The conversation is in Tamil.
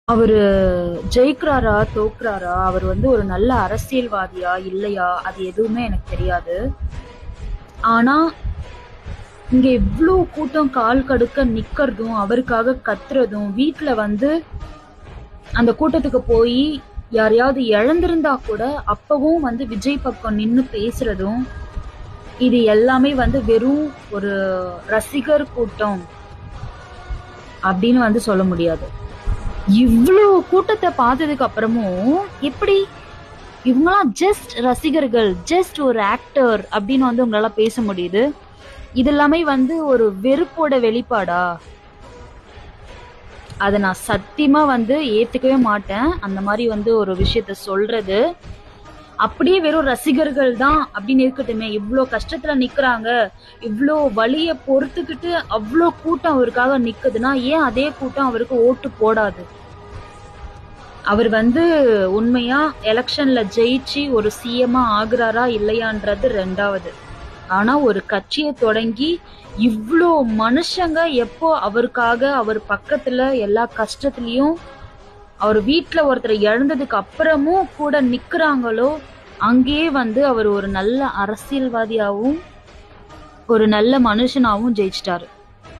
அவரு ஜெயிக்கிறாரா, தோக்குறாரா, அவர் வந்து ஒரு நல்ல அரசியல்வாதியா, இல்லையா, அது எதுவுமே எனக்கு தெரியாது. ஆனா, இங்க இவ்ளோ கூட்டம் கால் கடுக்க நிக்கிறதும், அவருக்காக கத்துறதும், வீட்ல வந்து அந்த கூட்டத்துக்கு போயி யாரையாவது இழந்திருந்தா கூட அப்பவும் வந்து விஜய் பக்கம் நின்னு பேசுறதும், இது எல்லாமே வந்து வெறும் ஒரு ரசிகர் கூட்டம் அப்படின்னு வந்து சொல்ல முடியாது. இவ்ளோ கூட்டத்த பார்த்ததுக்கு அப்புறமும் எப்படி இவங்கலாம் ஜஸ்ட் ரசிகர்கள், ஜஸ்ட் ஒரு ஆக்டர் அப்படின்னு வந்து உங்களால பேச முடியுது? இது எல்லாமே வந்து ஒரு வெறுப்போட வெளிப்பாடா? அத நான் சத்தியமா வந்து ஏத்துக்கவே மாட்டேன். அந்த மாரி வந்து ஒரு விஷயத்த சொல்றது. அப்படியே வெறும் ரசிகர்கள் தான் அப்படின்னு இருக்கட்டுமே. இவ்ளோ கஷ்டத்துல நிக்கிறாங்க. இவ்ளோ வலிய பொறுத்துக்கிட்டு அவ்ளோ கூட்டம் அவருக்காக நிக்குதுன்னா, ஏன் அதே கூட்டம் அவருக்கு ஓட்டு போடாது? அவர் வந்து உண்மையா எலெக்ஷன்ல ஜெயிச்சு ஒரு சிஎம்மா ஆகுறாரா இல்லையான்றது 2வது. ஆனா ஒரு கட்சியை தொடங்கி இவ்ளோ மனுஷங்க எப்போ அவருக்காக அவர் பக்கத்துல எல்லா கஷ்டத்துலயும் அவர் வீட்டுல ஒருத்தரை இழந்ததுக்கு அப்புறமும் கூட நிக்கிறாங்களோ அங்கேயே வந்து அவர் ஒரு நல்ல அரசியல்வாதியாவும் ஒரு நல்ல மனுஷனாவும் ஜெயிச்சிட்டாரு.